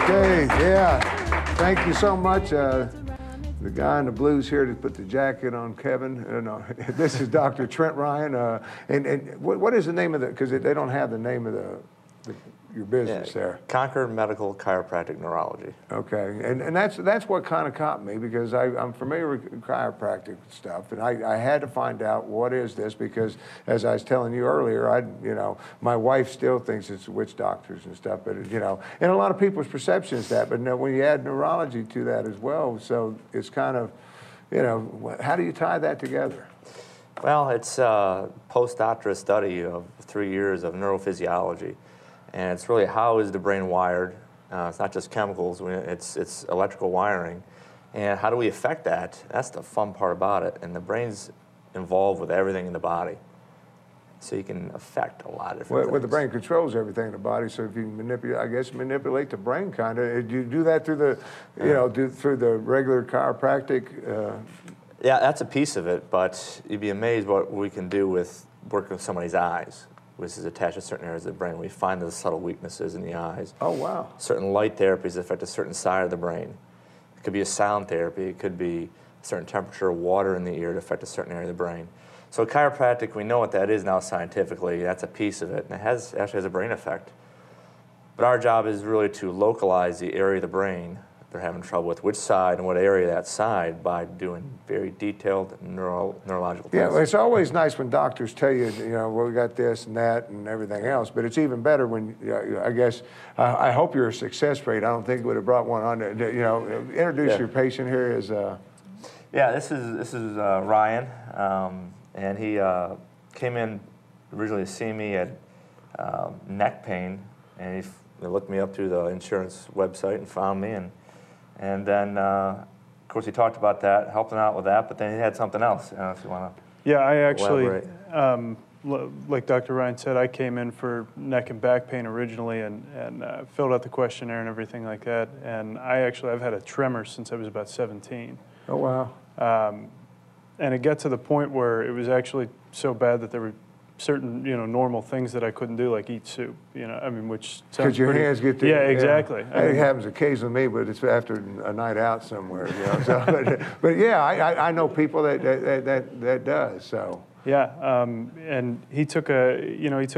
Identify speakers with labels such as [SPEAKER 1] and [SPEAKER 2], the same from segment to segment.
[SPEAKER 1] Okay, yeah. Thank you so much. The guy in the blues here to put the jacket on Kevin. No, this is Dr. Trent Ryan. And what is the name of the, because they don't have the name of your business there.
[SPEAKER 2] Concord Medical Chiropractic Neurology.
[SPEAKER 1] Okay, and that's what kind of caught me, because I'm familiar with chiropractic stuff, and I had to find out what is this, because as I was telling you earlier, my wife still thinks it's witch doctors and stuff, but and a lot of people's perception is that, but when you add neurology to that as well, so it's kind of, how do you tie that together?
[SPEAKER 2] Well, it's a postdoctoral study of 3 years of neurophysiology. And it's really how is the brain wired. It's not just chemicals, it's electrical wiring. And how do we affect that? That's the fun part about it. And the brain's involved with everything in the body. So you can affect a lot of different things.
[SPEAKER 1] Well, the brain controls everything in the body, so if you manipulate the brain kind of, do you do that through the, through the regular chiropractic?
[SPEAKER 2] Yeah, that's a piece of it, but you'd be amazed what we can do with working with somebody's eyes, which is attached to certain areas of the brain. We find the subtle weaknesses in the eyes.
[SPEAKER 1] Oh, wow.
[SPEAKER 2] Certain light therapies affect a certain side of the brain. It could be a sound therapy. It could be a certain temperature of water in the ear to affect a certain area of the brain. So chiropractic, we know what that is now scientifically. That's a piece of it, and it actually has a brain effect. But our job is really to localize the area of the brain they're having trouble with, which side and what area of that side, by doing very detailed neurological tests.
[SPEAKER 1] Yeah, well, it's always nice when doctors tell you, well, we got this and that and everything else, but it's even better when, I guess, I hope you're a success rate. I don't think we would have brought one on. Introduce your patient here as...
[SPEAKER 2] Yeah, this is Ryan, and he came in originally to see me at neck pain, and he looked me up through the insurance website and found me, and then, of course, he talked about that, helping out with that, but then he had something else. I don't know if you want to
[SPEAKER 3] Yeah, I actually, like Dr. Ryan said, I came in for neck and back pain originally and filled out the questionnaire and everything like that. And I've had a tremor since I was about 17.
[SPEAKER 1] Oh, wow.
[SPEAKER 3] And it got to the point where it was actually so bad that there were certain, normal things that I couldn't do, like eat soup, which sounds
[SPEAKER 1] because your hands get to...
[SPEAKER 3] Yeah, exactly.
[SPEAKER 1] It happens occasionally to me, but it's after a night out somewhere, So, but yeah, I know people that does, so...
[SPEAKER 3] Yeah, and he took a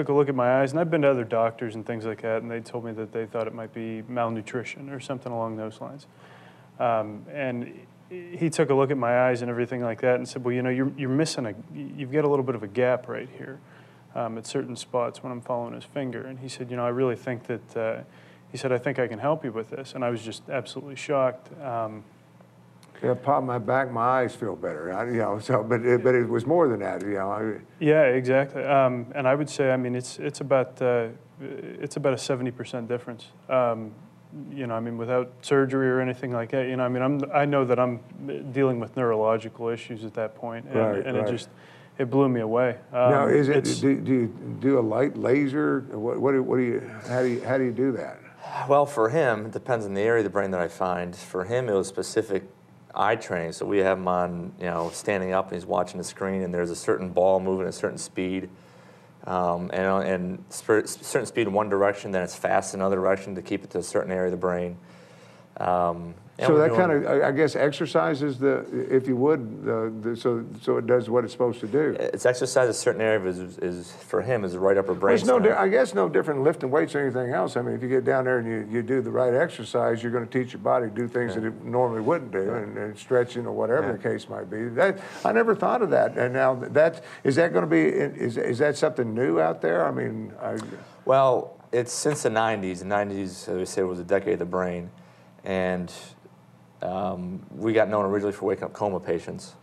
[SPEAKER 3] look at my eyes, and I've been to other doctors and things like that, and they told me that they thought it might be malnutrition or something along those lines. And he took a look at my eyes and everything like that and said, well, you're missing you've got a little bit of a gap right here at certain spots when I'm following his finger. And he said, I really think that, he said, I think I can help you with this. And I was just absolutely shocked.
[SPEAKER 1] Yeah, pop my back, my eyes feel better, but it was more than that,
[SPEAKER 3] Yeah, exactly. And I would say, it's about a 70% difference. Without surgery or anything like that, I know that I'm dealing with neurological issues at that point, and it blew me away.
[SPEAKER 1] Now, do you do a light laser? How do you do that?
[SPEAKER 2] Well, for him, it depends on the area of the brain that I find. For him, it was specific eye training. So we have him on, standing up, and he's watching the screen, and there's a certain ball moving at a certain speed. And certain speed in one direction, then it's fast in another direction to keep it to a certain area of the brain.
[SPEAKER 1] So that kind of, I guess, exercises if you would, so it does what it's supposed to do.
[SPEAKER 2] It's exercise a certain area is for him is the right upper brain.
[SPEAKER 1] Well, I guess no different than lifting weights or anything else. If you get down there and you do the right exercise, you're going to teach your body to do things that it normally wouldn't do, and stretching or whatever the case might be. I never thought of that. And now is that going to be, is that something new out there?
[SPEAKER 2] Well, it's since the 90s. The 90s, as we said, was a decade of the brain. And we got known originally for waking up coma patients.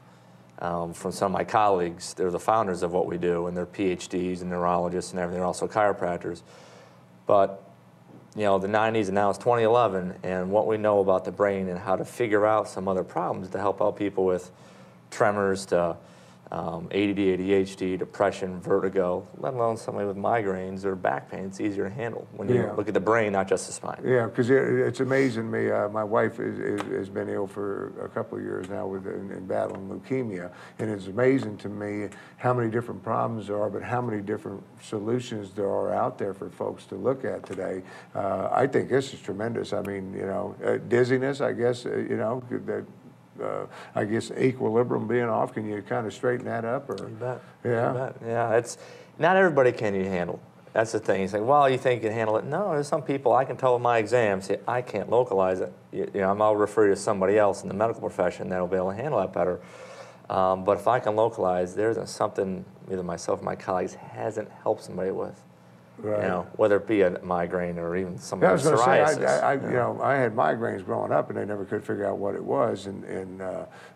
[SPEAKER 2] From some of my colleagues, they're the founders of what we do, and they're PhDs and neurologists and everything. They're also chiropractors. But, the 90s and now it's 2011, and what we know about the brain and how to figure out some other problems to help out people with tremors, to ADD, ADHD, depression, vertigo, let alone somebody with migraines or back pain. It's easier to handle when you look at the brain, not just the spine.
[SPEAKER 1] Yeah, because it's amazing to me. My wife has been ill for a couple of years now in battling leukemia, and it's amazing to me how many different problems there are, but how many different solutions there are out there for folks to look at today. I think this is tremendous. I mean, you know, dizziness, I guess, you know, that. I guess equilibrium being off, can you kind of straighten that up? Or?
[SPEAKER 2] You bet.
[SPEAKER 1] Yeah.
[SPEAKER 2] You bet. Yeah, it's not everybody can you handle. That's the thing. He's like, well, you think you can handle it? No, there's some people I can tell with my exam, say, I can't localize it. You know, I'll refer you to somebody else in the medical profession that'll be able to handle that better. But if I can localize, there's something either myself or my colleagues hasn't helped somebody with.
[SPEAKER 1] Right.
[SPEAKER 2] You know, whether it be a migraine or even some psoriasis.
[SPEAKER 1] I was going to say, you know, I had migraines growing up, and they never could figure out what it was,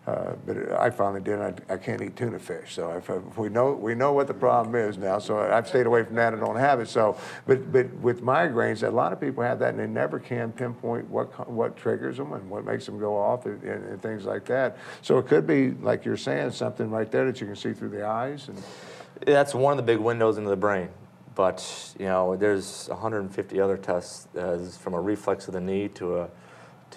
[SPEAKER 1] but I finally did. I can't eat tuna fish, so if we know what the problem is now. So I've stayed away from that and don't have it. So, but with migraines, a lot of people have that, and they never can pinpoint what triggers them and what makes them go off and things like that. So it could be, like you're saying, something right there that you can see through the eyes. And
[SPEAKER 2] that's one of the big windows into the brain. But, you know, there's 150 other tests, from a reflex of the knee to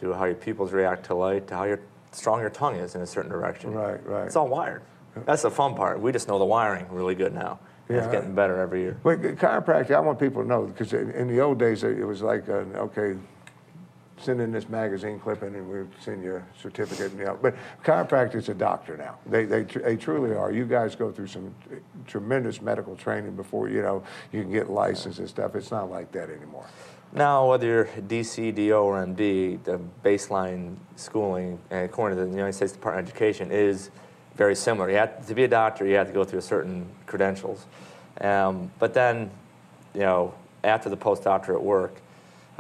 [SPEAKER 2] how your pupils react to light, to how strong your tongue is in a certain direction.
[SPEAKER 1] Right, right.
[SPEAKER 2] It's all wired. That's the fun part. We just know the wiring really good now. Yeah. It's getting better every year.
[SPEAKER 1] But chiropractic, I want people to know, because in the old days, it was like, okay, send in this magazine clipping and we'll send you a certificate. You know. But chiropractic's a doctor now. They truly are. You guys go through some tremendous medical training before, you know, you can get licensed and stuff. It's not like that anymore.
[SPEAKER 2] Now, whether you're DC, DO, or MD, the baseline schooling, according to the United States Department of Education, is very similar. You have to be a doctor, you have to go through certain credentials. But then, you know, after the postdoctorate work,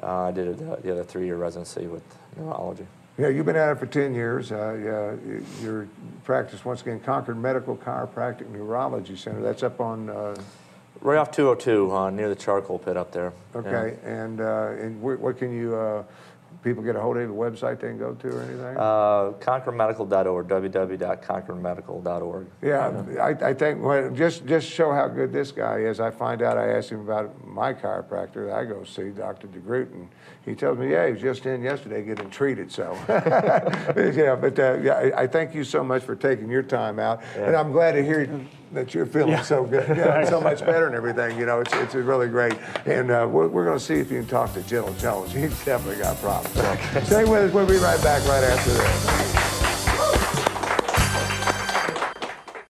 [SPEAKER 2] I did the other 3-year residency with neurology.
[SPEAKER 1] Yeah, you've been at it for 10 years. Your practice, once again, Concord Medical Chiropractic Neurology Center. That's up on...
[SPEAKER 2] right off 202, near the charcoal pit up there.
[SPEAKER 1] Okay, yeah. And what can you... people get a hold of the website they can go to or anything?
[SPEAKER 2] ConcordMedical.org, www.concordmedical.org.
[SPEAKER 1] Yeah, I think, well, just show how good this guy is. I find out, I asked him about my chiropractor. I go see Dr. DeGroot, and he tells me, yeah, he was just in yesterday getting treated, so. Yeah, but yeah, I thank you so much for taking your time out, and I'm glad to hear that you're feeling so good, so much better and everything. You know, it's really great. And we're going to see if you can talk to Jill Jones. He's definitely got problems. Stay with us. We'll be right back right after this.